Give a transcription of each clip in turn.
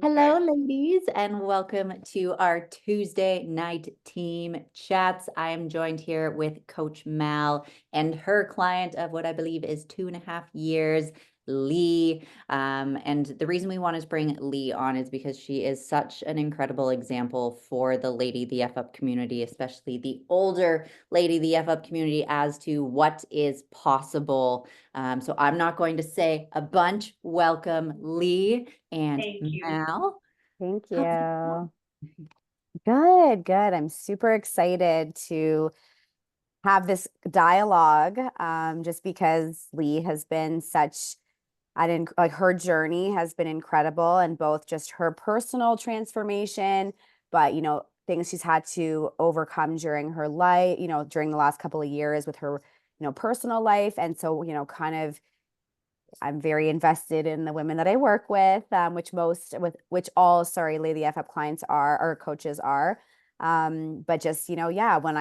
Hello, Okay. ladies, and welcome to our Tuesday night team chats. I am joined here with Coach Mal and her client of what I believe is 2.5 years, Lee. And the reason we wanted to bring Lee on is because she is such an incredible example for the Lady the F Up community, especially the older Lady the F Up community, as to what is possible. So I'm not going to say a bunch. Welcome, Lee and Thank you. Mal. Thank How's it going? you. Good, good. I'm super excited to have this dialogue, just because Lee has been such like her journey has been incredible, and both just her personal transformation, but things she's had to overcome during her life, during the last couple of years with her, personal life. And so, kind of I'm very invested in the women that I work with, which all, sorry, Lady FF clients are, or coaches are. But just, yeah, when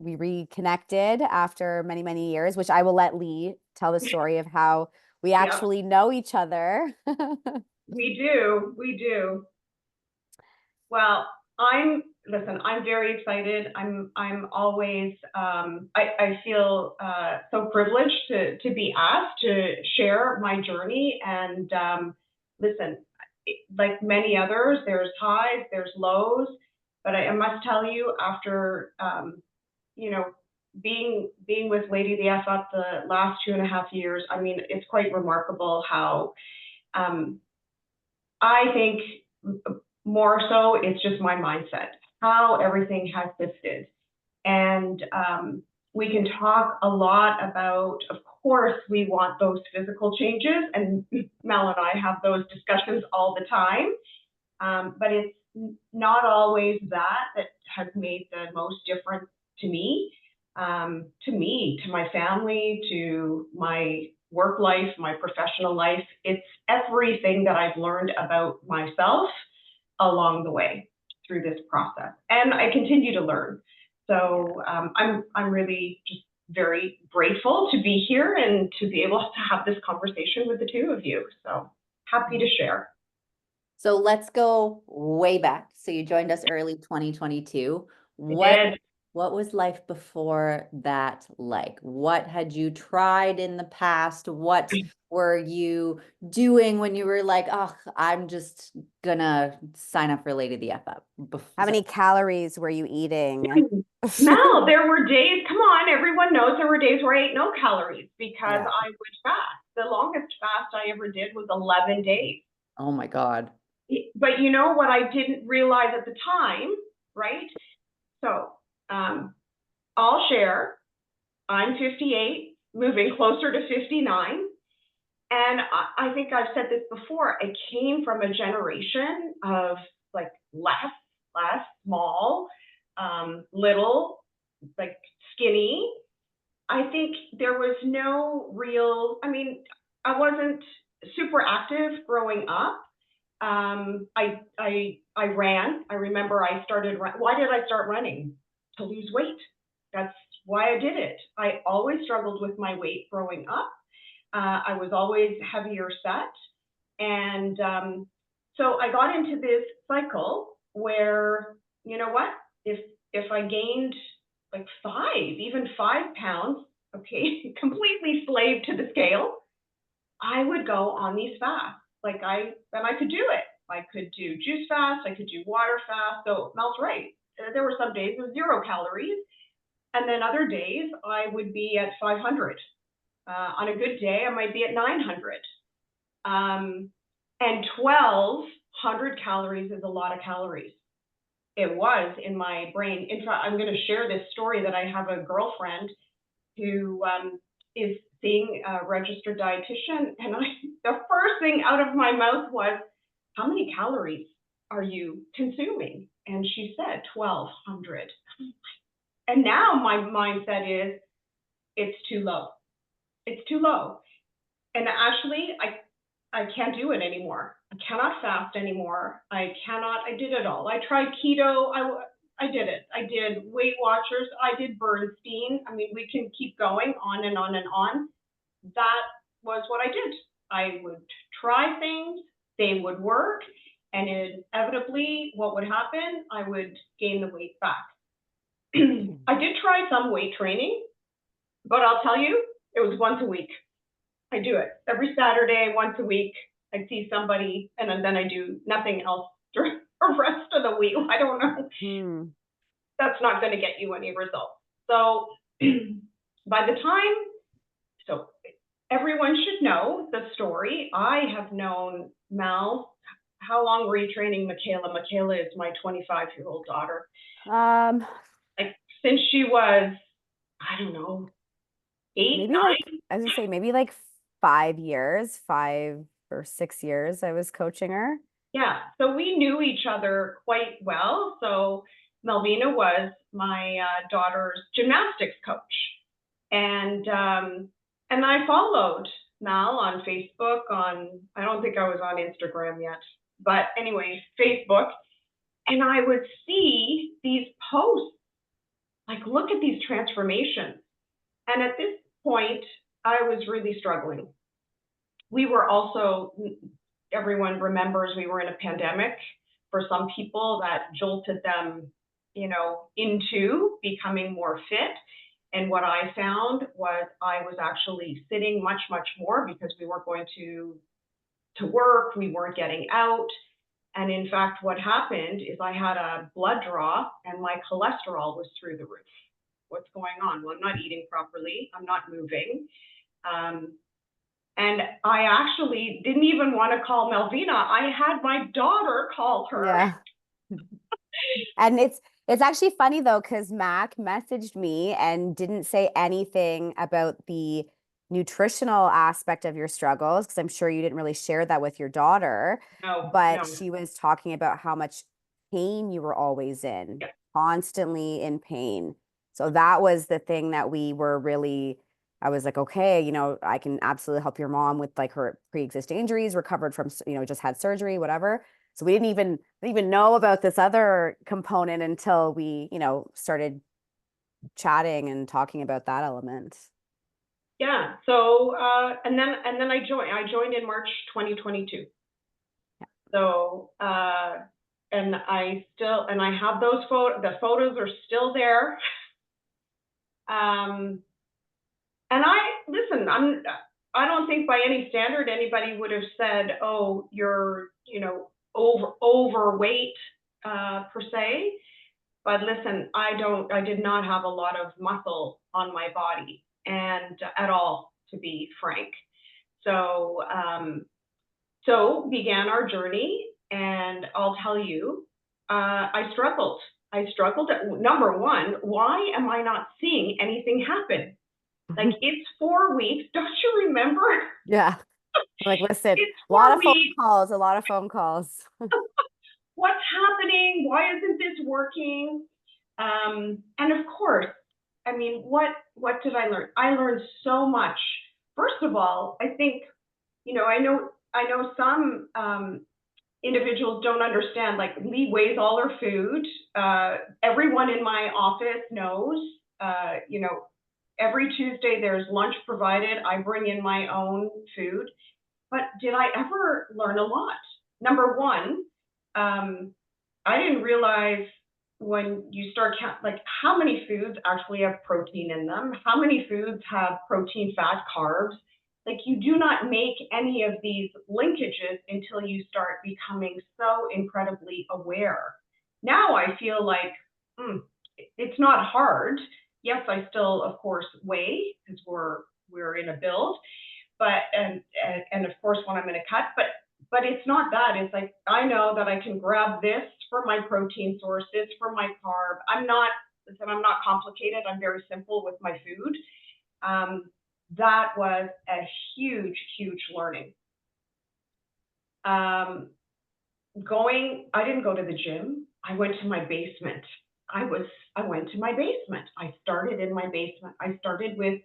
we reconnected after many, many years, which I will let Lee tell the story of how we Yep, actually know each other. we do. We do. Well, I'm very excited. I'm always, I feel so privileged to be asked to share my journey. And listen, like many others, there's highs, there's lows, but I must tell you, after, you know, being with Lady the F Up the last 2.5 years, I mean, it's quite remarkable how, um, I think more so it's just my mindset, how everything has shifted. And we can talk a lot about, of course, we want those physical changes, and Mel and I have those discussions all the time. But it's not always that has made the most difference to me, to my family, to my work life, my professional life. It's everything that I've learned about myself along the way through this process, and I continue to learn. So I'm really just very grateful to be here and to be able to have this conversation with the two of you. So happy to share. So let's go way back. So you joined us early 2022. I What did. what was life before that like? What had you tried in the past? What were you doing when you were like, oh, I'm just gonna sign up for Lady the F Up? How many calories were you eating? No, there were days, come on, everyone knows there were days where I ate no calories because Yeah. I would fast. The longest fast I ever did was 11 days. Oh my God. But you know what I didn't realize at the time, right? So I'll share. I'm 58, moving closer to 59. And I think I've said this before. I came from a generation of like less, small, little, like skinny. I think there was no real, I mean, I wasn't super active growing up. I ran. I remember I started. Why did I start running? To lose weight. That's why I did it. I always struggled with my weight growing up. I was always heavier set, and so I got into this cycle where, you know what, if I gained like even 5 pounds, okay, completely slave to the scale, I would go on these fasts. And I could do it. I could do juice fast. I could do water fast. So Mel's right. There were some days with 0 calories, and then other days I would be at 500. On a good day, I might be at 900. And 1,200 calories is a lot of calories. It was in my brain. In fact, I'm going to share this story that I have a girlfriend who is seeing a registered dietitian, and the first thing out of my mouth was, "How many calories are you consuming?" And she said 1,200. And now my mindset is, it's too low. It's too low. And actually, I can't do it anymore. I cannot fast anymore. I did it all. I tried keto. I did it. I did Weight Watchers. I did Bernstein. I mean, we can keep going on and on and on. That was what I did. I would try things. they would work, and inevitably what would happen, I would gain the weight back. I did try some weight training, but I'll tell you, it was once a week. I do it every Saturday, once a week. I see somebody, and then I do nothing else during the rest of the week. I don't know. That's not going to get you any results. So by the time, so everyone should know the story. I have known Mel. How long were you training Michaela? Michaela is my 25-year-old daughter. Like since she was, I don't know, 8, maybe 9. like, I was gonna say maybe like 5 years, 5 or 6 years I was coaching her. Yeah, so we knew each other quite well. So Melvina was my daughter's gymnastics coach, and I followed Mel on Facebook. I don't think I was on Instagram yet, but anyway, Facebook, and I would see these posts like, look at these transformations. And at this point, I was really struggling. We were also, everyone remembers we were in a pandemic. For some people, that jolted them, into becoming more fit. And what I found was I was actually sitting much, much more because we weren't going to work, we weren't getting out. And in fact, what happened is I had a blood draw and my cholesterol was through the roof. What's going on? Well, I'm not eating properly. I'm not moving. And I actually didn't even want to call Melvina. I had my daughter call her. Yeah. And it's actually funny though, because Mac messaged me and didn't say anything about the nutritional aspect of your struggles, because I'm sure you didn't really share that with your daughter. But she was talking about how much pain you were always in, constantly in pain. So that was the thing that we were really, I was like, okay, I can absolutely help your mom with like her pre-existing injuries, recovered from, just had surgery, whatever. So we didn't even know about this other component until we, started chatting and talking about that element. Yeah. So and then I joined in March 2022. Yeah. So and I have those the photos are still there. And I don't think by any standard anybody would have said, oh, you're, overweight per se. But listen, I did not have a lot of muscle on my body, and at all, to be frank. So, began our journey, and I'll tell you, I struggled. At number one, why am I not seeing anything happen? Like, it's 4 weeks. Don't you remember? Yeah. Like, listen, a lot of phone calls. What's happening? Why isn't this working? And of course, I mean, what did I learn? I learned so much. First of all, I think, I know some individuals don't understand, like, Lee weighs all her food. Everyone in my office knows, every Tuesday there's lunch provided. I bring in my own food. But did I ever learn a lot? Number one, I didn't realize when you start how many foods actually have protein in them, how many foods have protein, fat, carbs. Like, you do not make any of these linkages until you start becoming so incredibly aware. Now I feel like it's not hard. Yes, I still, of course, weigh because we're in a build, but and of course when I'm in a cut, but it's not that. It's like, I know that I can grab this for my protein source, this for my carb. I'm not complicated. I'm very simple with my food. That was a huge, huge learning. I didn't go to the gym. I went to my basement. I went to my basement. I started in my basement. I started with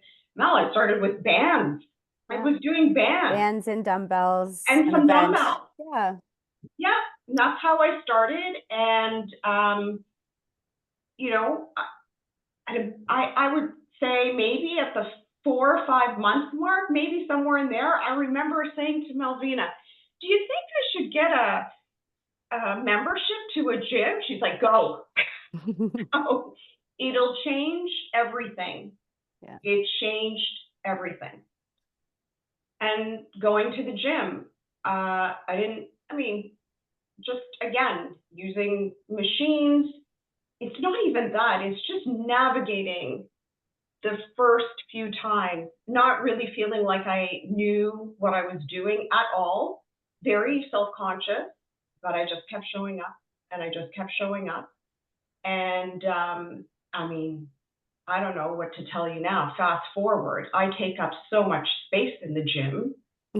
bands. Yeah. I was doing bands and dumbbells and some dumbbells. Yeah. Yeah, and that's how I started. And I would say maybe at the 4 or 5 month mark, maybe somewhere in there, I remember saying to Melvina, do you think I should get a membership to a gym? She's like, go. Oh, it'll change everything. Yeah. It changed everything. And going to the gym, just again, using machines. It's not even that, it's just navigating the first few times, not really feeling like I knew what I was doing at all, very self-conscious, but I just kept showing up and I just kept showing up. And I don't know what to tell you now. Fast forward, I take up so much space in the gym.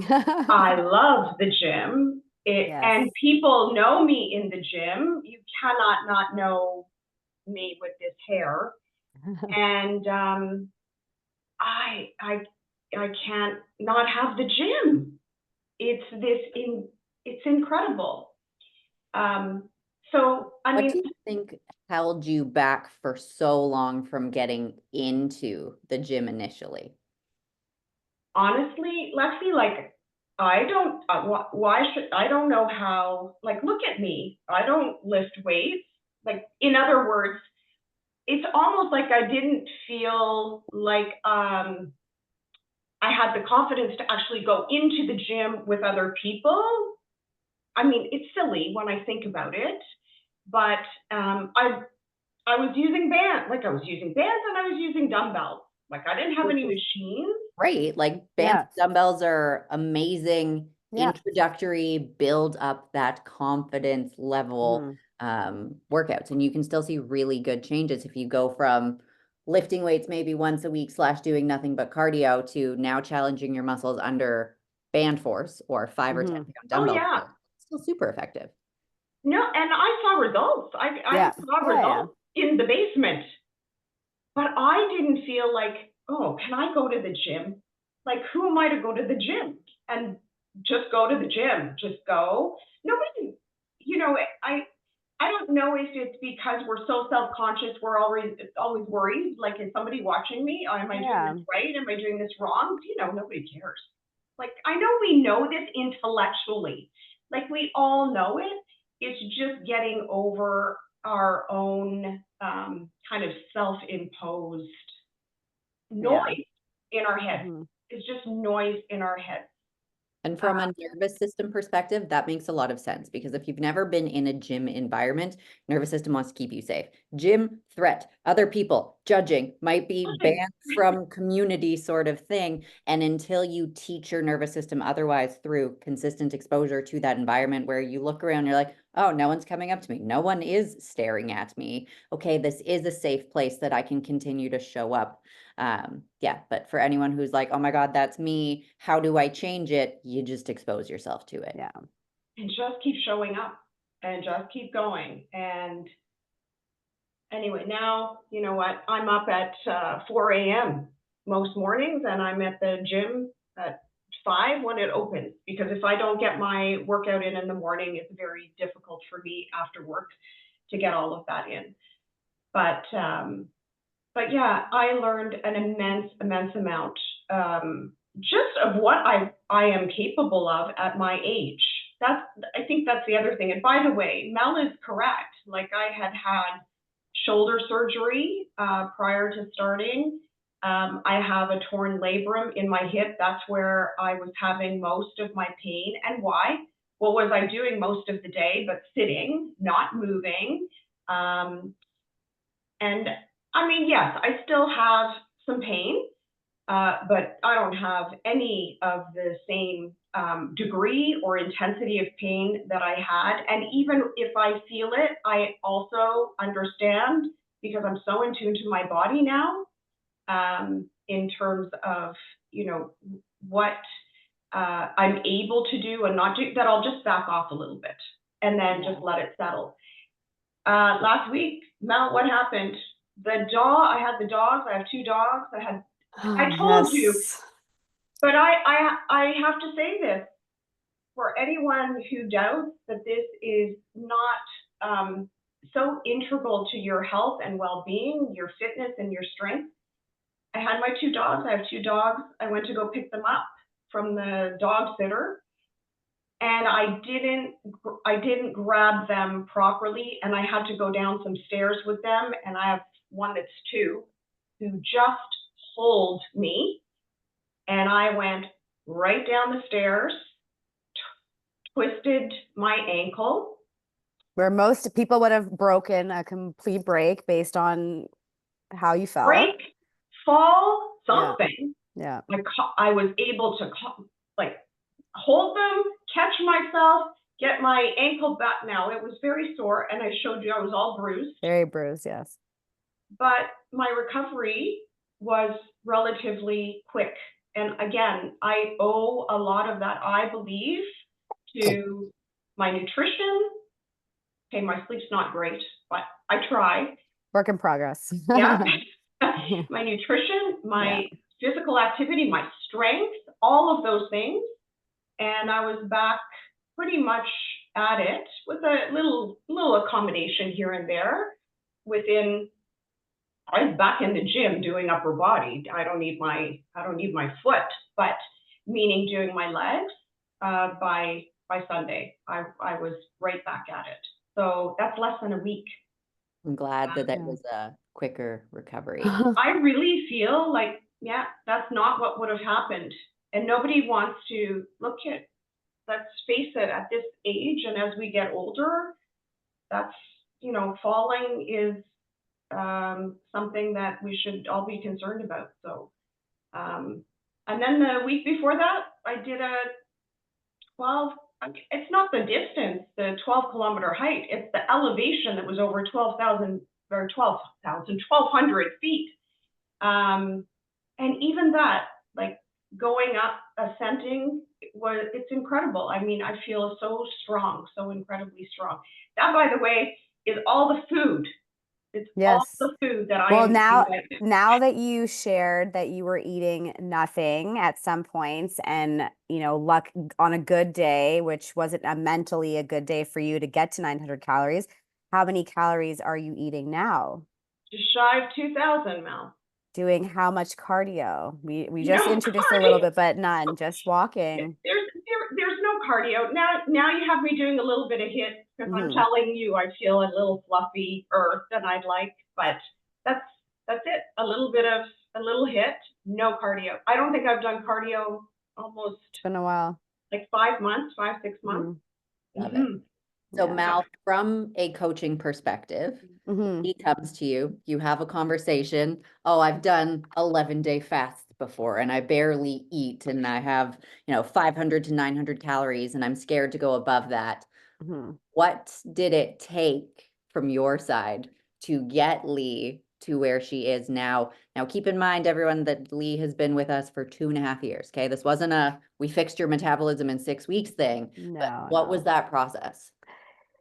I love the gym. Yes. And people know me in the gym. You cannot not know me with this hair. And I can't not have the gym. It's incredible. What do you think held you back for so long from getting into the gym initially? Honestly, Lexi, like, I don't, I don't know how, like, look at me. I don't lift weights. Like, in other words, it's almost like I didn't feel like I had the confidence to actually go into the gym with other people. I mean, it's silly when I think about it, but I was using bands, like I was using bands and I was using dumbbells. Like I didn't have any machines. Great. Like bands, dumbbells are amazing introductory, build up that confidence level workouts. And you can still see really good changes if you go from lifting weights maybe once a week / doing nothing but cardio to now challenging your muscles under band force or 5 or 10 pound dumbbell. Oh, yeah. It's still super effective. No, and I saw results. I saw results in the basement. But I didn't feel like, oh, can I go to the gym? Like, who am I to go to the gym and just go to the gym? Just go. Nobody, I don't know if it's because we're so self-conscious, we're always worried. Like, is somebody watching me? Am I doing this right? Am I doing this wrong? Nobody cares. Like, I know we know this intellectually. Like, we all know it. It's just getting over our own kind of self-imposed noise in our head. It's just noise in our head. And from a nervous system perspective, that makes a lot of sense because if you've never been in a gym environment, nervous system wants to keep you safe. Gym, threat, other people, judging, might be banned from community sort of thing. And until you teach your nervous system otherwise through consistent exposure to that environment where you look around, you're like, oh, no one's coming up to me. No one is staring at me. Okay, this is a safe place that I can continue to show up. But for anyone who's like, oh my God, that's me, how do I change it? You just expose yourself to it. And just keep showing up and just keep going. And anyway, now, you know what, I'm up at 4 a.m. most mornings and I'm at the gym at 5 when it opens, because if I don't get my workout in the morning, it's very difficult for me after work to get all of that in. But yeah, I learned an immense amount just of what I am capable of at my age. I think that's the other thing. And by the way, Mel is correct. Like, I had shoulder surgery prior to starting. I have a torn labrum in my hip. That's where I was having most of my pain. And why? What was I doing most of the day but sitting, not moving? And I mean, yes, I still have some pain, but I don't have any of the same degree or intensity of pain that I had. And even if I feel it, I also understand, because I'm so in tune to my body now, in terms of, what I'm able to do and not do, that I'll just back off a little bit and then just let it settle. Last week, Mel, what happened? I had the dogs. I have 2 dogs. I told you, but I have to say this for anyone who doubts that this is not so integral to your health and well-being, your fitness and your strength. I had my 2 dogs. I have 2 dogs. I went to go pick them up from the dog sitter. and I didn't grab them properly, and I had to go down some stairs with them, and I have one that's 2 who just pulled me, and I went right down the stairs, twisted my ankle. Where most people would have broken a complete break based on how you felt. Break, fall, something. Yeah. I was able to like hold them, catch myself, get my ankle back. Now it was very sore, and I showed you I was all bruised. Very bruised, yes. But my recovery was relatively quick. And again, I owe a lot of that, I believe, to my nutrition. Okay, my sleep's not great, but I try. Work in progress. Yeah. My nutrition, my physical activity, my strength, all of those things. And I was back pretty much at it with a little accommodation here and there. I was back in the gym doing upper body. I don't need my foot, but meaning doing my legs, by Sunday, I was right back at it. So that's less than a week. I'm glad that was a quicker recovery. I really feel like, that's not what would have happened. And nobody wants to look at, let's face it, at this age and as we get older, that's, falling is something that we should all be concerned about. So, and then the week before that, I did a 12, it's not the distance, the 12-kilometer hike, it's the elevation that was over 1,200 feet. And even that, like going up, ascending, it's incredible. I mean, I feel so strong, so incredibly strong. That, by the way, is all the food. It's all the food that Well, now that you shared that you were eating nothing at some points and, luck on a good day, which wasn't mentally a good day for you to get to 900 calories, how many calories are you eating now? Just shy of 2,000, Mel. Doing how much cardio? We just introduced a little bit, but none, just walking. There's no cardio. Now you have me doing a little bit of HIIT because I'm telling you I feel a little fluffy earth than I'd like, but that's it. A little HIIT, no cardio. I don't think I've done cardio almost. It's been a while. Like 5 months, 6 months. Love it. So Mal, from a coaching perspective, he comes to you, you have a conversation. Oh, I've done 11-day fasts before and I barely eat and I have, 500 to 900 calories and I'm scared to go above that. What did it take from your side to get Lee to where she is now? Now, keep in mind, everyone, that Lee has been with us for 2.5 years. Okay. This wasn't we fixed your metabolism in 6 weeks thing. No. What was that process?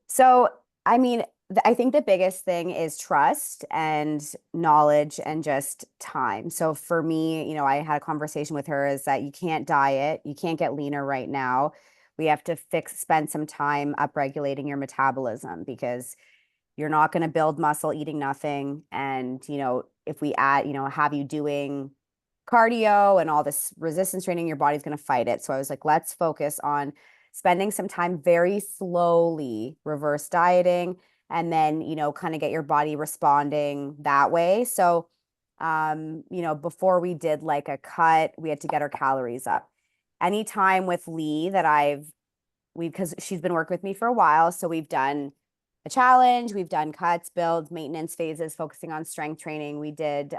So, I mean, I think the biggest thing is trust and knowledge and just time. So for me, I had a conversation with her is that you can't diet, you can't get leaner right now. We have to spend some time upregulating your metabolism because you're not going to build muscle eating nothing. And, if we add, have you doing cardio and all this resistance training, your body's going to fight it. So I was like, let's focus on spending some time very slowly, reverse dieting, and then, kind of get your body responding that way. So, before we did like a cut, we had to get our calories up. Anytime with Lee that because she's been working with me for a while. So we've done a challenge, we've done cuts, builds, maintenance phases, focusing on strength training. We did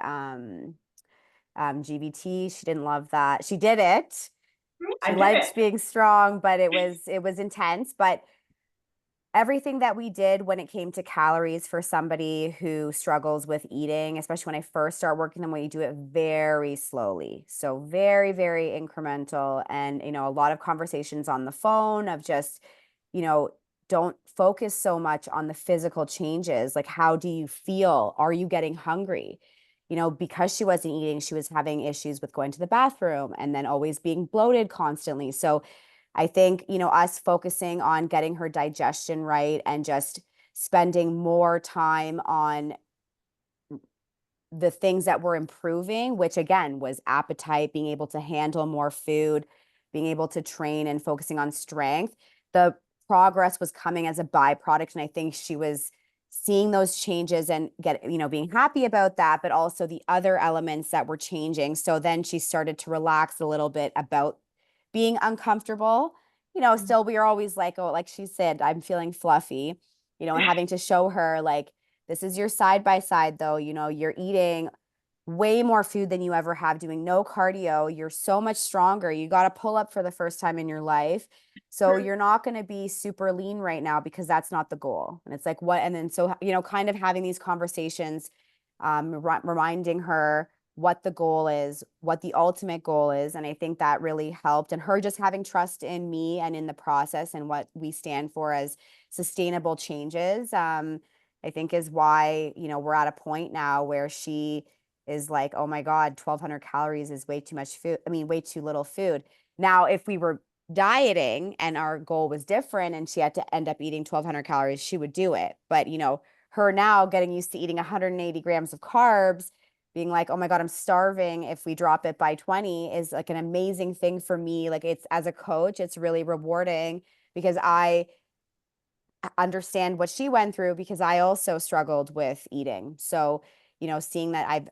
GVT. She didn't love that. She did it. She liked being strong, but it was intense. But everything that we did when it came to calories for somebody who struggles with eating, especially when I first start working them, we do it very slowly. So very, very incremental. And, a lot of conversations on the phone of just, don't focus so much on the physical changes. Like, how do you feel? Are you getting hungry? Because she wasn't eating, she was having issues with going to the bathroom and then always being bloated constantly. So I think, us focusing on getting her digestion right and just spending more time on the things that were improving, which again was appetite, being able to handle more food, being able to train and focusing on strength, the progress was coming as a byproduct. And I think she was seeing those changes and being happy about that, but also the other elements that were changing. So then she started to relax a little bit about being uncomfortable. Still we are always like, oh, like she said, I'm feeling fluffy, and having to show her like, this is your side by side though, you're eating way more food than you ever have, doing no cardio. You're so much stronger. You got to pull up for the first time in your life. So you're not going to be super lean right now because that's not the goal. And it's like, what? And then, so, kind of having these conversations, reminding her what the goal is, what the ultimate goal is. And I think that really helped. And her just having trust in me and in the process and what we stand for as sustainable changes, I think is why, we're at a point now where she is like, oh my God, 1,200 calories is way too much food. I mean, way too little food. Now, if we were dieting and our goal was different and she had to end up eating 1,200 calories, she would do it. But, her now getting used to eating 180 grams of carbs, being like, oh my God, I'm starving if we drop it by 20 is like an amazing thing for me. Like, it's, as a coach, it's really rewarding because I understand what she went through because I also struggled with eating. So, seeing that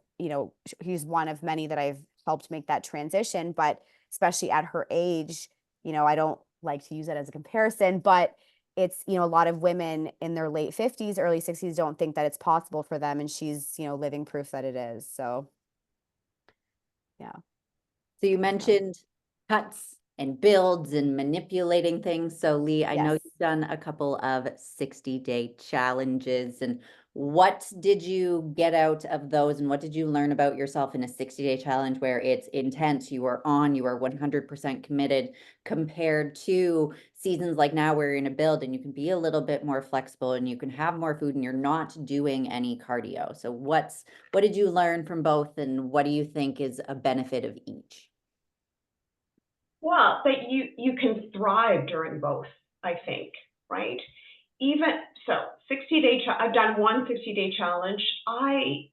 he's one of many that I've helped make that transition, but especially at her age, I don't like to use it as a comparison, but it's, a lot of women in their late 50s, early 60s don't think that it's possible for them. And she's, living proof that it is. So, yeah. So you mentioned cuts and builds and manipulating things. So Lee, I know Yes. you've done a couple of 60-day challenges, and what did you get out of those, and what did you learn about yourself in a 60-day challenge where it's intense, you are 100% committed, compared to seasons like now where you're in a build and you can be a little bit more flexible and you can have more food and you're not doing any cardio. So what did you learn from both, and what do you think is a benefit of each? Well, but you can thrive during both, I think, right? Even so, 60-day. I've done one 60-day challenge. I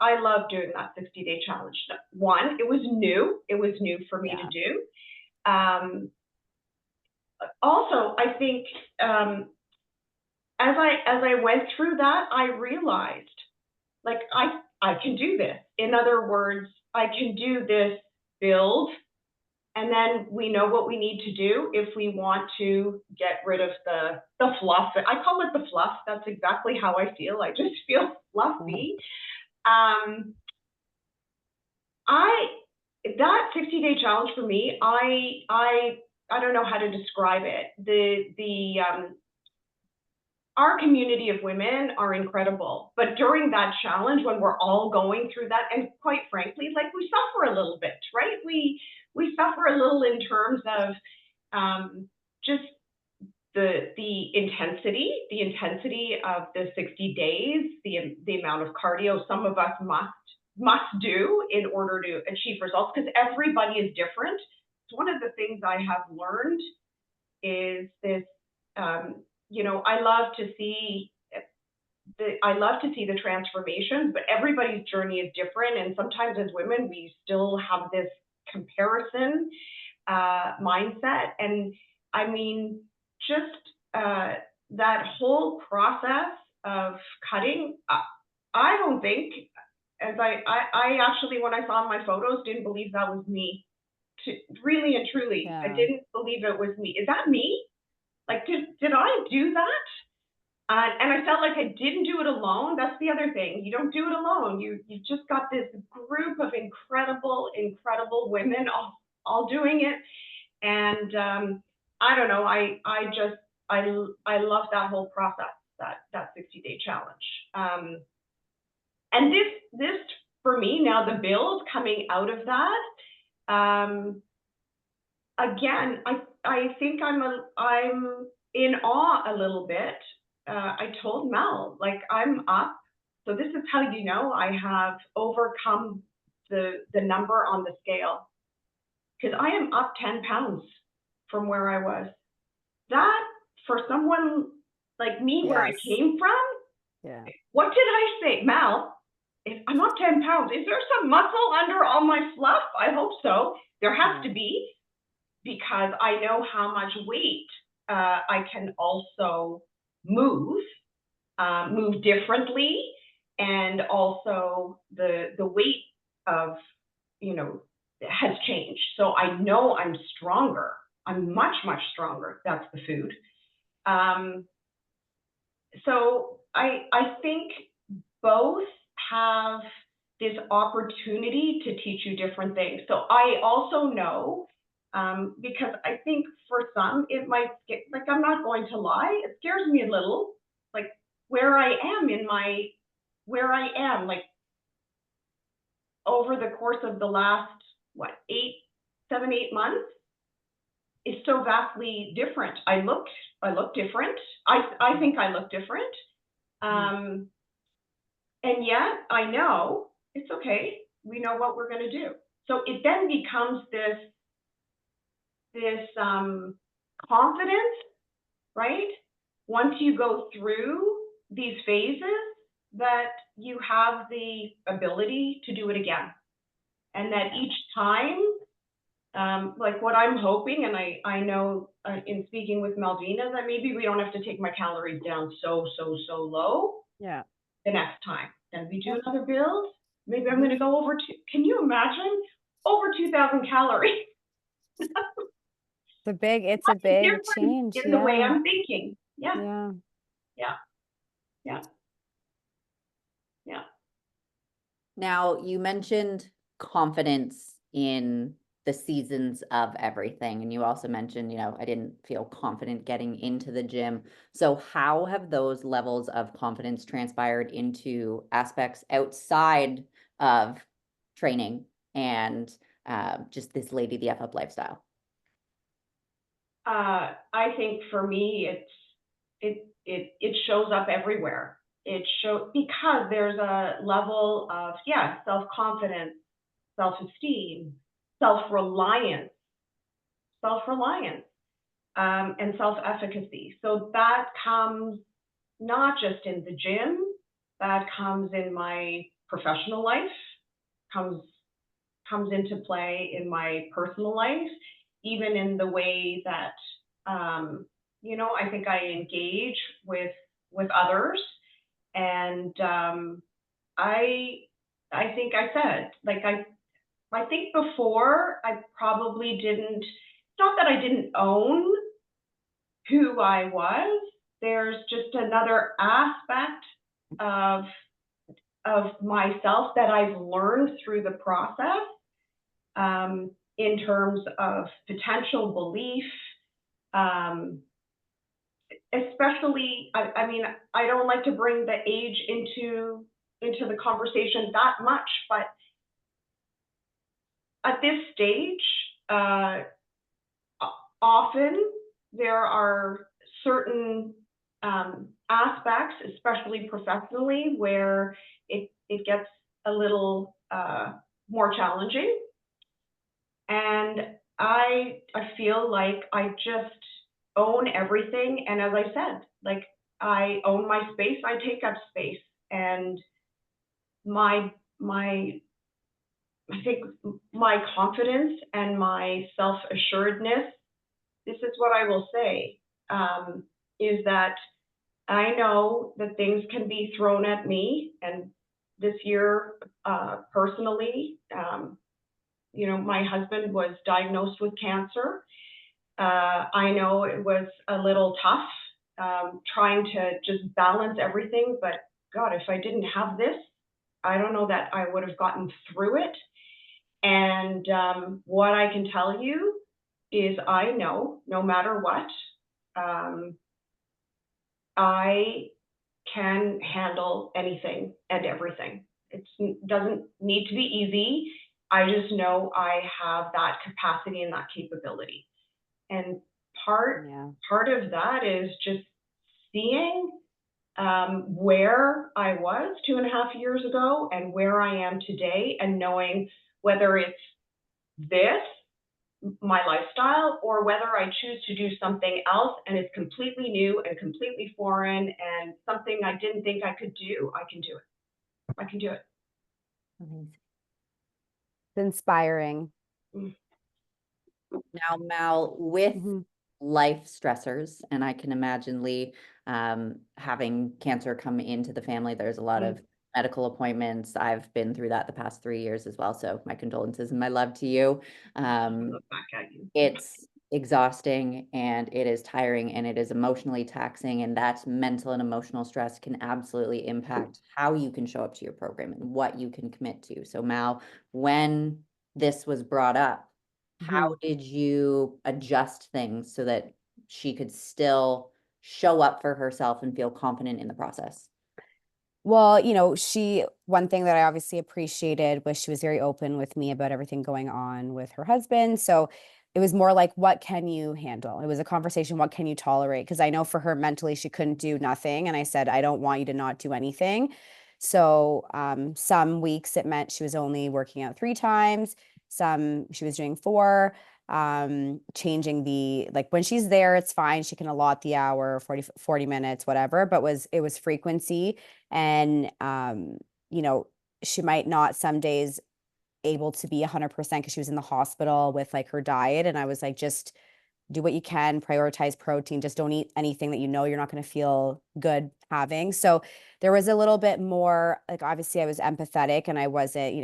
love doing that 60-day challenge. One, it was new. It was new for me to do. Also, I think as I went through that, I realized, like, I can do this. In other words, I can do this build. And then we know what we need to do if we want to get rid of the fluff. I call it the fluff. That's exactly how I feel. I just feel fluffy. That 60-day challenge for me, I don't know how to describe it. Our community of women are incredible, but during that challenge, when we're all going through that, and quite frankly, like, we suffer a little bit, right? We suffer a little in terms of just the intensity of the 60 days, the amount of cardio some of us must do in order to achieve results, because everybody is different. So one of the things I have learned is this. I love to see the transformations, but everybody's journey is different. And sometimes as women, we still have this comparison mindset. And I mean, just that whole process of cutting, I don't think, I actually, when I saw my photos, didn't believe that was me. Really and truly, Yeah. I didn't believe it was me. Is that me? Like, did I do that? And I felt like I didn't do it alone. That's the other thing. You don't do it alone. You've just got this group of incredible women all doing it. And I don't know. I love that whole process, that 60-day challenge. And this for me now, the build coming out of that. Again, I think I'm in awe a little bit. I told Mel, like, I'm up. So this is how you know I have overcome the number on the scale, because I am up 10 pounds from where I was. That, for someone like me, where I came from, what did I say? Mel, if I'm up 10 pounds, is there some muscle under all my fluff? I hope so. There has to be. because I know how much weight I can also move differently, and also the weight of, has changed. So I know I'm stronger. I'm much, much stronger. That's the food. So I think both have this opportunity to teach you different things. So I also know, because I think for some, it might get, like, I'm not going to lie, it scares me a little, like where I am, like over the course of the last, 7, 8 months, is so vastly different. I look different. I think I look different. And yet I know it's okay. We know what we're going to do. So it then becomes this confidence, right? Once you go through these phases, that you have the ability to do it again. And that each time, like what I'm hoping, and I know in speaking with Malvina, that maybe we don't have to take my calories down so low. Yeah. The next time. Then we do another build. Maybe I'm going to go over can you imagine? Over 2,000 calories. It's a big change. In the way I'm thinking. Yeah. Yeah. Yeah. Yeah. Yeah. Now, you mentioned confidence in the seasons of everything. And you also mentioned, I didn't feel confident getting into the gym. So how have those levels of confidence transpired into aspects outside of training and just this LadyTheFUp lifestyle? I think for me, it shows up everywhere. It shows because there's a level of, self-confidence, self-esteem, self-reliance, and self-efficacy. So that comes not just in the gym, that comes in my professional life, comes into play in my personal life, even in the way that, I think I engage with others. And I think I said, like, I think before I probably didn't, it's not that I didn't own who I was. There's just another aspect of myself that I've learned through the process, in terms of potential belief, especially, I mean, I don't like to bring the age into the conversation that much, but at this stage, often there are certain aspects, especially professionally, where it gets a little more challenging. And I feel like I just own everything. And as I said, like, I own my space, I take up space. And I think my confidence and my self-assuredness, this is what I will say, is that I know that things can be thrown at me. And this year, personally, my husband was diagnosed with cancer. I know it was a little tough, trying to just balance everything, but God, if I didn't have this, I don't know that I would have gotten through it. And what I can tell you is I know no matter what, I can handle anything and everything. It doesn't need to be easy. I just know I have that capacity and that capability. And part of that is just seeing where I was 2.5 years ago and where I am today, and knowing whether it's this, my lifestyle, or whether I choose to do something else and it's completely new and completely foreign and something I didn't think I could do. I can do it. I can do it. Amazing. It's inspiring. Now, Mal, with Mhm. life stressors, and I can imagine Lee, having cancer come into the family, there's a lot of medical appointments. I've been through that the past 3 years as well. So my condolences and my love to you. Look back at you. It's exhausting and it is tiring and it is emotionally taxing, and that mental and emotional stress can absolutely impact how you can show up to your program and what you can commit to. So Mal, when this was brought up, how Mhm. did you adjust things so that she could still show up for herself and feel confident in the process? Well, one thing that I obviously appreciated was she was very open with me about everything going on with her husband. So it was more like, what can you handle? It was a conversation, what can you tolerate? Because I know for her mentally, she couldn't do nothing. And I said, I don't want you to not do anything. So some weeks it meant she was only working out 3 times, some she was doing 4, changing like when she's there, it's fine. She can allot the hour, 40 minutes, whatever, but it was frequency. And she might not some days able to be 100% because she was in the hospital with like her diet, and I was like, just do what you can, prioritize protein, just don't eat anything that you're not going to feel good having. So there was a little bit more, like, obviously I was empathetic and I wasn't,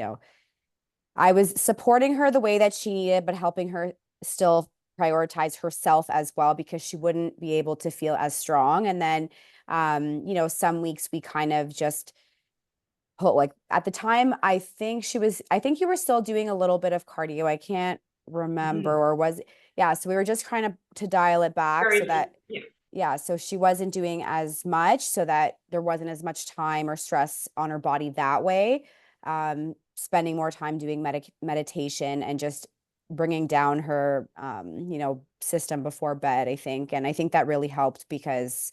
I was supporting her the way that she needed, but helping her still prioritize herself as well, because she wouldn't be able to feel as strong. And then some weeks we kind of just put, like, at the time, I think you were still doing a little bit of cardio. I can't remember, Mhm. or yeah. So we were just trying to dial it back Very so little. that, Yeah. yeah, so she wasn't doing as much, so that there wasn't as much time or stress on her body that way. Spending more time doing meditation and just bringing down her, system before bed, I think. And I think that really helped because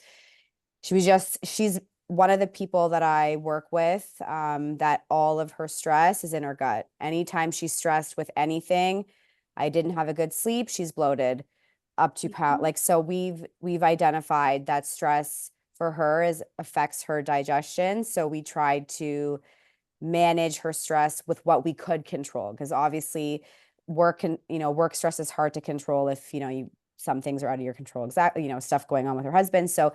she's one of the people that I work with, that all of her stress is in her gut. Anytime she's stressed with anything, I didn't have a good sleep, she's bloated up to pound. Mhm. Like, so we've identified that stress for her affects her digestion. So we tried to manage her stress with what we could control, because obviously work stress is hard to control if some things are out of your control. Exactly, stuff going on with her husband. So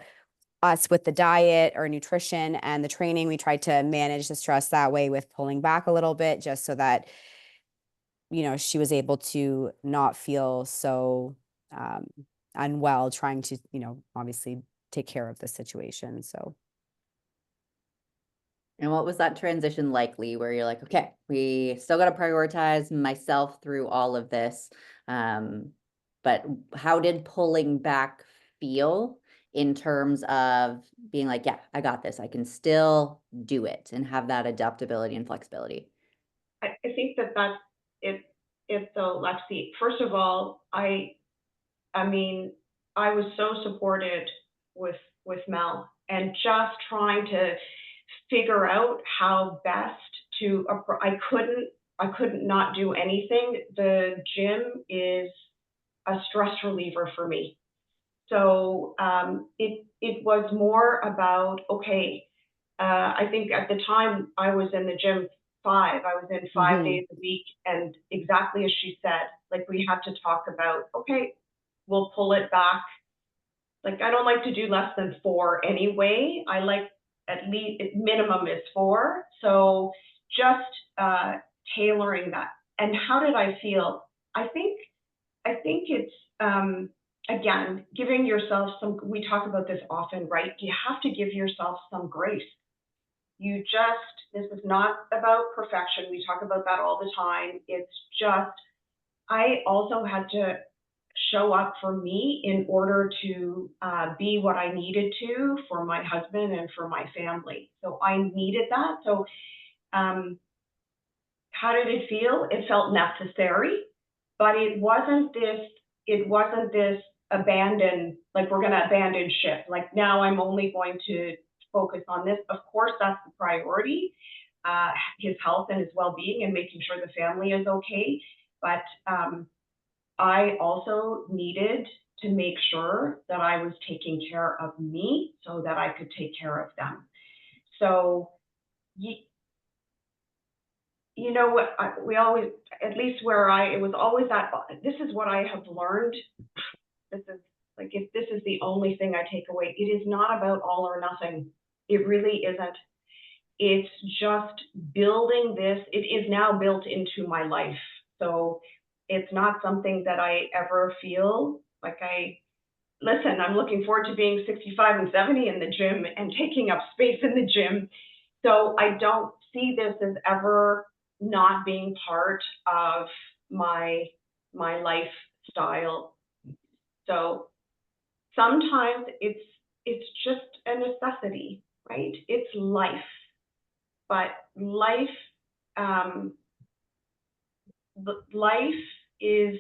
us with the diet or nutrition and the training, we tried to manage the stress that way with pulling back a little bit, just so that she was able to not feel so um, unwell, trying to obviously take care of the situation. So And what was that transition likely where you're like, okay, we still got to prioritize myself through all of this. But how did pulling back feel in terms of being like, yeah, I got this. I can still do it and have that adaptability and flexibility? I think that's it. So let's see. First of all, I mean, I was so supported with Mel, and just trying to figure out how best to. I couldn't not do anything. The gym is a stress reliever for me. So it was more about, okay. I think at the time I was in the gym I was in 5 days a week, and exactly as she said, like, we had to talk about, okay, we'll pull it back. Like, I don't like to do less than 4 anyway. I like at least minimum is 4. So just tailoring that. And how did I feel? I think it's again, giving yourself some. We talk about this often, right? You have to give yourself some grace. This is not about perfection. We talk about that all the time. It's just, I also had to show up for me in order to be what I needed to for my husband and for my family. So I needed that. So um, how did it feel? It felt necessary, but it wasn't this abandon, like, we're going to abandon ship. Like, now I'm only going to focus on this. Of course, that's the priority, his health and his well-being and making sure the family is okay. But I also needed to make sure that I was taking care of me so that I could take care of them. So you know what, we always, at least where it was always that, this is what I have learned. This is like, if this is the only thing I take away, it is not about all or nothing. It really isn't. It's just building this. It is now built into my life. So it's not something that I ever feel like listen, I'm looking forward to being 65 and 70 in the gym and taking up space in the gym. So I don't see this as ever not being part of my lifestyle. So sometimes it's just a necessity, right? It's life. But life life is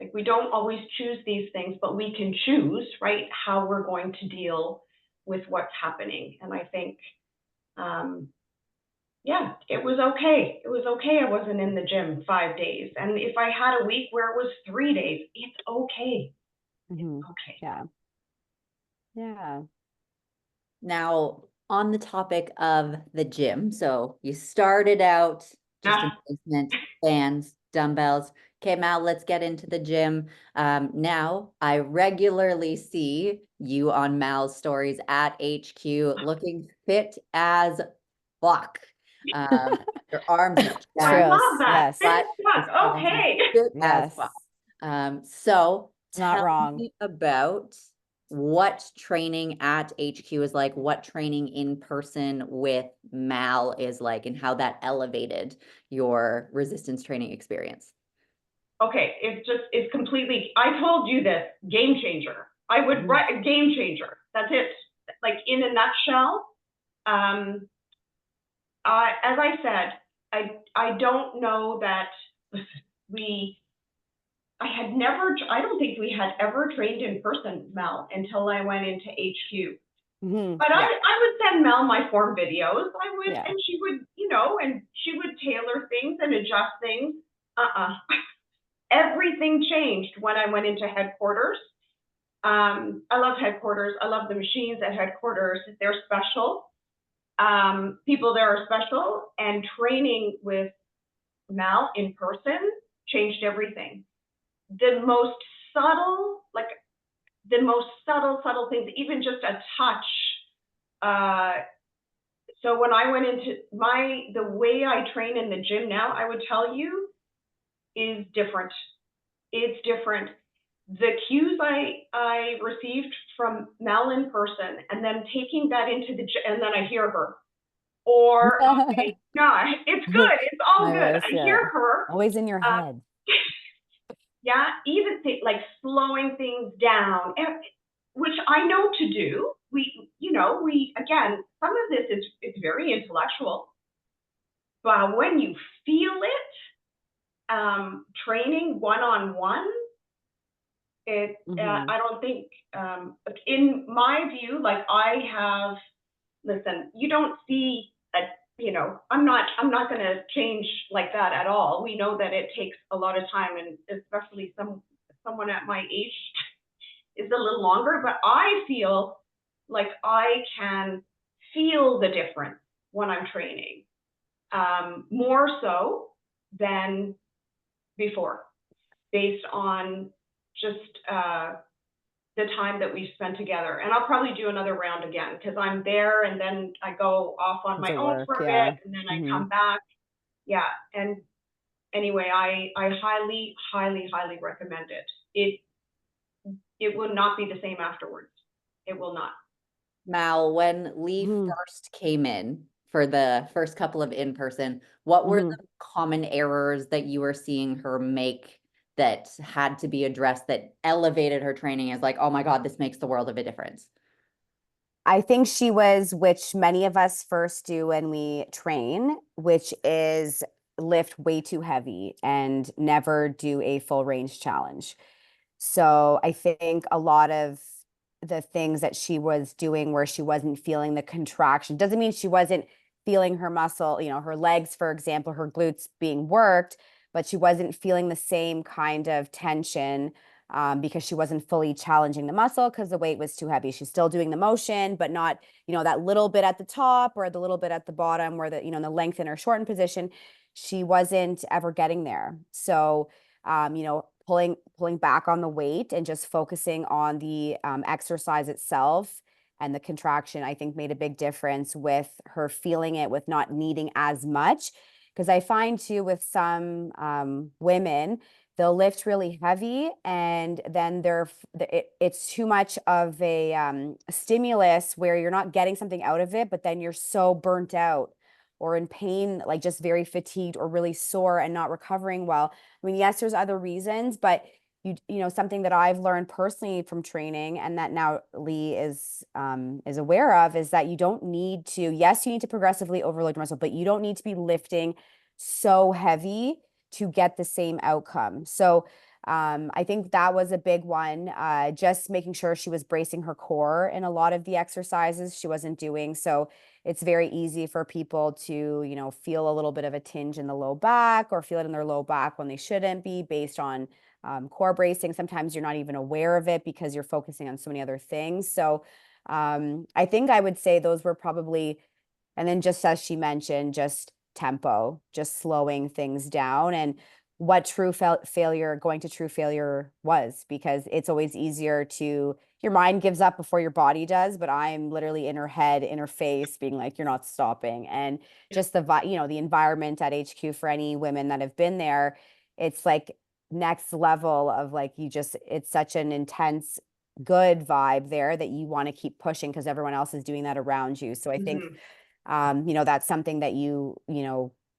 like, we don't always choose these things, but we can choose, right, how we're going to deal with what's happening. And I think yeah, it was okay. It was okay I wasn't in the gym 5 days. And if I had a week where it was 3 days, it's okay. Mhm. It's okay. Yeah. Yeah. Now, on the topic of the gym, so you started out just in Ah. basement, bands, dumbbells. Okay, Mal, let's get into the gym. Now, I regularly see you on Mal's stories at HQ looking fit as fuck. Your arms are I True. jacked, love that. Yes. Fit butt as is fuck. fucking Okay. fit as Yes. fuck. So Not tell wrong. me about what training at HQ is like, what training in person with Mal is like, and how that elevated your resistance training experience. Okay, it's completely, I told you this, game changer. I would write a game changer. That's it. Like, in a nutshell, as I said, I don't know that I don't think we had ever trained in person, Mel, until I went into HQ. But Yeah. I would send Mel my form videos. I would, Yeah. and she would, and she would tailor things and adjust things. Everything changed when I went into headquarters. I love headquarters. I love the machines at headquarters. They're special. People there are special, and training with Mal in person changed everything. The most subtle, subtle things, even just a touch. So when I went into the way I train in the gym now, I would tell you, is different. It's different. The cues I received from Mel in person, and then taking that into the gym, and then I hear her. Or, okay, no, it's good. It's all good. I hear her. Always in your head. Yeah, even like slowing things down, which I know to do. Again, some of this it's very intellectual, but when you feel it, training one-on-one, I don't think, in my view, like, listen, you don't see I'm not going to change like that at all. We know that it takes a lot of time, and especially someone at my age is a little longer, but I feel like I can feel the difference when I'm training, more so than before, based on just the time that we've spent together. And I'll probably do another round again, because I'm there and then I go off on my own for a bit, and then I come back. Yeah. And anyway, I highly, highly, highly recommend it. It will not be the same afterwards. It will not. Mal, when Lee first came in for the first couple of in-person, what were the common errors that you were seeing her make that had to be addressed, that elevated her training as like, oh my God, this makes the world of a difference? I think she was, which many of us first do when we train, which is lift way too heavy and never do a full range challenge. So I think a lot of the things that she was doing where she wasn't feeling the contraction doesn't mean she wasn't feeling her muscle, her legs, for example, her glutes being worked, but she wasn't feeling the same kind of tension because she wasn't fully challenging the muscle because the weight was too heavy. She's still doing the motion, but not, that little bit at the top or the little bit at the bottom where in the lengthen or shorten position, she wasn't ever getting there. So, pulling back on the weight and just focusing on the exercise itself and the contraction, I think made a big difference with her feeling it, with not needing as much. Because I find too with some women, they'll lift really heavy and then it's too much of a stimulus where you're not getting something out of it, but then you're so burnt out or in pain, like just very fatigued or really sore and not recovering well. I mean, yes, there's other reasons, but something that I've learned personally from training and that now Lee is aware of is that you don't need to, yes, you need to progressively overload your muscle, but you don't need to be lifting so heavy to get the same outcome. So I think that was a big one, just making sure she was bracing her core in a lot of the exercises she wasn't doing. So it's very easy for people to, feel a little bit of a tinge in the low back or feel it in their low back when they shouldn't be based on core bracing. Sometimes you're not even aware of it because you're focusing on so many other things. So I think I would say those were probably, and then just as she mentioned, just tempo, just slowing things down and what true going to true failure was, because it's always easier your mind gives up before your body does, but I'm literally in her head, in her face being like, you're not stopping. And just the environment at HQ for any women that have been there, it's like next level of like, it's such an intense, good vibe there that you want to keep pushing because everyone else is doing that around you. So I think, that's something that you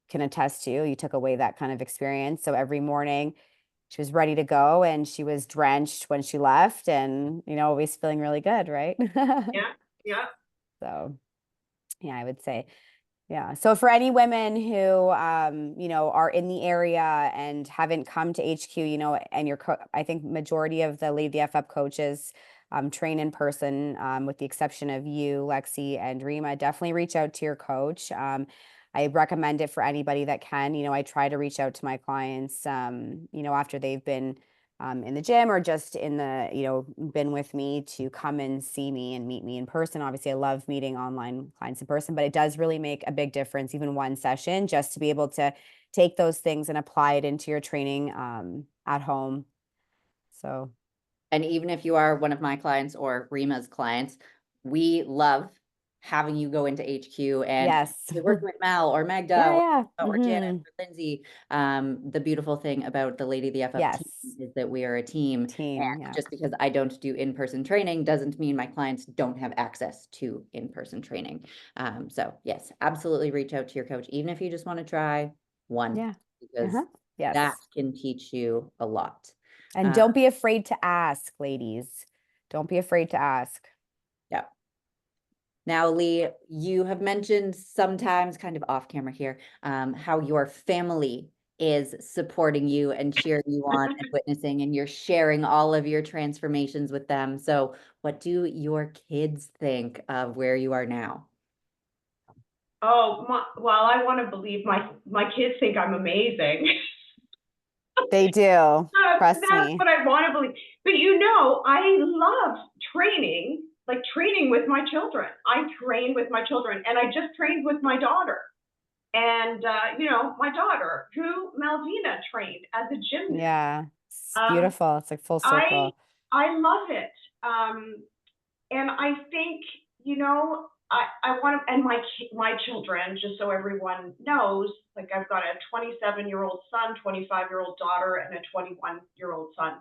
can attest to. You took away that kind of experience. So every morning she was ready to go and she was drenched when she left and, always feeling really good. Right. Yeah. Yeah. So yeah, I would say, yeah. So for any women who, are in the area and haven't come to HQ, and I think majority of the Lady the FUp coaches train in person, with the exception of you, Lexi and Rima. Definitely reach out to your coach. I recommend it for anybody that can. I try to reach out to my clients, after they've been in the gym or just been with me to come and see me and meet me in person. Obviously, I love meeting online clients in person, but it does really make a big difference, even one session, just to be able to take those things and apply it into your training at home. So. And even if you are one of my clients or Rima's clients, we love having you go into HQ and Yes. work with Mel or Magda Yeah. or Janet or Lindsay. The beautiful thing about the Lady the FUp team is that we are a team. And Yeah. just because I don't do in-person training doesn't mean my clients don't have access to in-person training. So yes, absolutely reach out to your coach, even if you just want to try one. Yeah. Because Yes. that can teach you a lot. And don't be afraid to ask, ladies. Don't be afraid to ask. Yeah. Now, Lee, you have mentioned sometimes kind of off camera here, how your family is supporting you and cheering you on and witnessing, and you're sharing all of your transformations with them. So what do your kids think of where you are now? Oh, well, I want to believe my kids think I'm amazing. They do. Trust That's me. what I want to believe. But I love training, like training with my children. I train with my children, and I just trained with my daughter. And my daughter, who Malvina trained as a gymnast. Yeah, it's beautiful. It's like full circle. I love it. And I think, I want to, and my children, just so everyone knows, like I've got a 27-year-old son, 25-year-old daughter, and a 21-year-old son.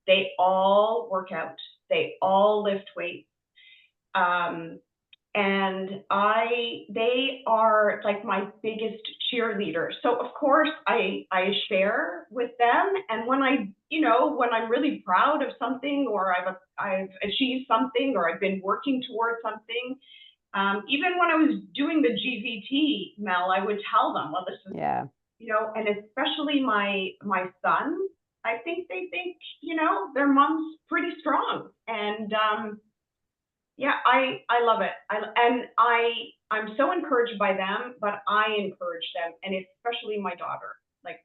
They all work out. They all lift weights. And they are like my biggest cheerleaders. So of course I share with them. And when when I'm really proud of something, or I've achieved something, or I've been working towards something, even when I was doing the GVT, Mel, I would tell them, well, this is, and especially my son, I think they think, their mom's pretty strong. And, yeah, I love it. I'm so encouraged by them, but I encourage them, and especially my daughter. Like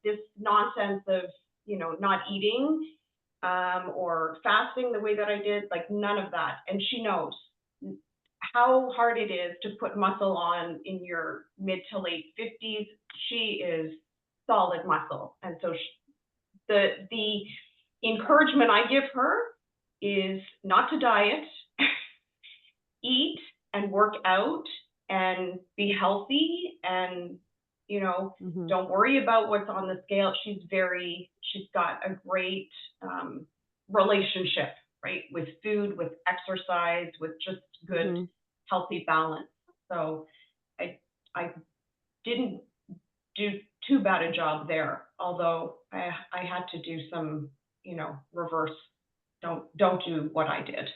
this nonsense of, not eating, or fasting the way that I did, like none of that. And she knows how hard it is to put muscle on in your mid to late 50s. She is solid muscle. And so the encouragement I give her is not to diet, eat and work out and be healthy, and don't worry about what's on the scale. She's got a great relationship, right, with food, with exercise, with just good healthy balance. So I didn't do too bad a job there, although I had to do some reverse, don't do what I did.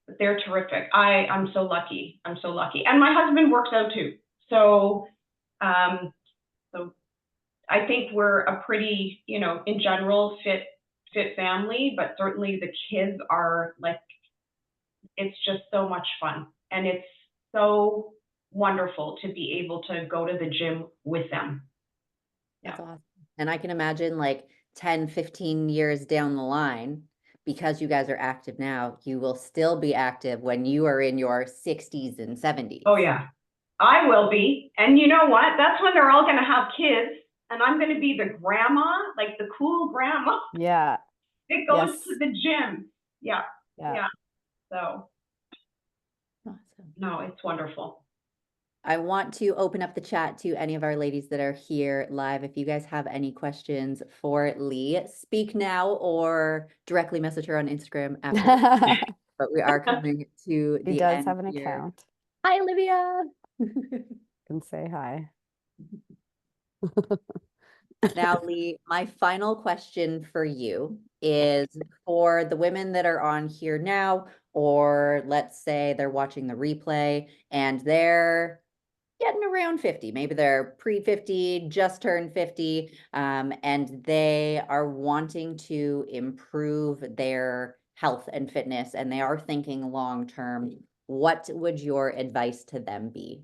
But they're terrific. I'm so lucky. I'm so lucky. And my husband works out too. So so I think we're a pretty, in general, fit family, but certainly the kids are like, it's just so much fun. And it's so wonderful to be able to go to the gym with them. That's awesome. And I can imagine like 10, 15 years down the line, because you guys are active now, you will still be active when you are in your 60s and 70s. Oh yeah, I will be. And you know what? That's when they're all going to have kids, and I'm going to be the grandma, like the cool grandma. Yeah. It goes to the gym. Yeah. So awesome. No, it's wonderful. I want to open up the chat to any of our ladies that are here live. If you guys have any questions for Lee, speak now or directly message her on Instagram after. But we are coming to the end. She does have an here. account. Hi, Olivia. Can say hi. Now, Lee, my final question for you is for the women that are on here now, or let's say they're watching the replay and they're getting around 50, maybe they're pre-50, just turned 50, and they are wanting to improve their health and fitness, and they are thinking long-term. What would your advice to them be?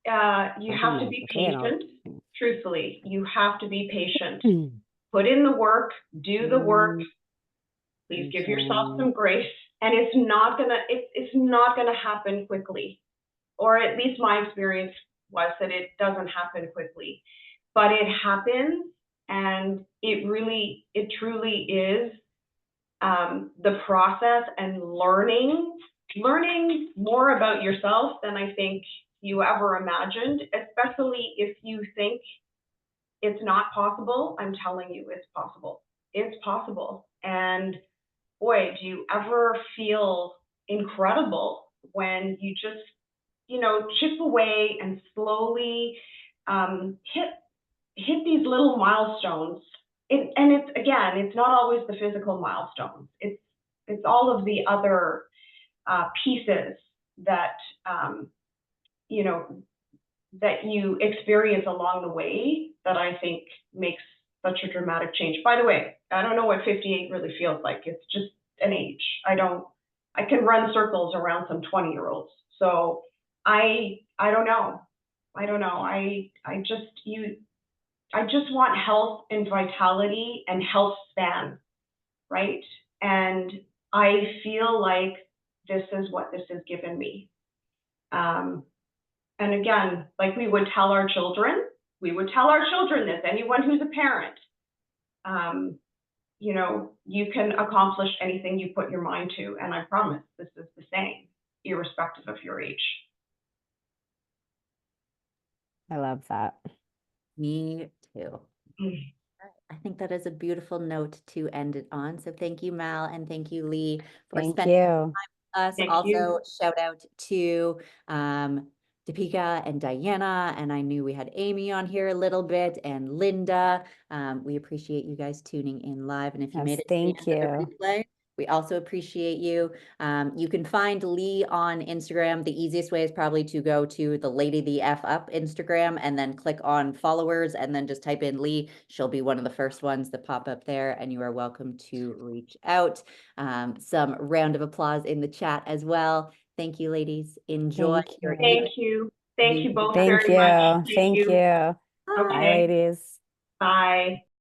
You have to be patient. Truthfully, you have to be patient. Put in the work, do the work. Please give yourself some grace. And it's not gonna happen quickly. Or at least my experience was that it doesn't happen quickly. But it happens, and it truly is the process, and learning more about yourself than I think you ever imagined, especially if you think it's not possible. I'm telling you, it's possible. It's possible. And boy, do you ever feel incredible when you just, chip away and slowly hit these little milestones. And it's not always the physical milestones. It's all of the other pieces that that you experience along the way that I think makes such a dramatic change. By the way, I don't know what 58 really feels like. It's just an age. I can run circles around some 20-year-olds. So I don't know. I just want health and vitality and health span, right? And I feel like this is what this has given me. And again, like we would tell our children this, anyone who's a parent, you can accomplish anything you put your mind to. And I promise this is the same, irrespective of your age. I love that. Me too. I think that is a beautiful note to end it on. So thank you, Mal, and thank you, Lee, for spending time with us. Thank also, you. Shout out to Deepika and Diana, and I knew we had Amy on here a little bit, and Linda. We appreciate you guys tuning in live, and if you made it to the end of the replay, we also appreciate you. You can find Lee on Instagram. The easiest way is probably to go to the LadyTheFUp Instagram and then click on followers and then just type in Lee. She'll be one of the first ones that pop up there, and you are welcome to reach out. Some round of applause in the chat as well. Thank you, ladies. Enjoy your evening. Thank you. Thank you both very much. Thank you. Thank you. Okay. Bye, ladies. Bye.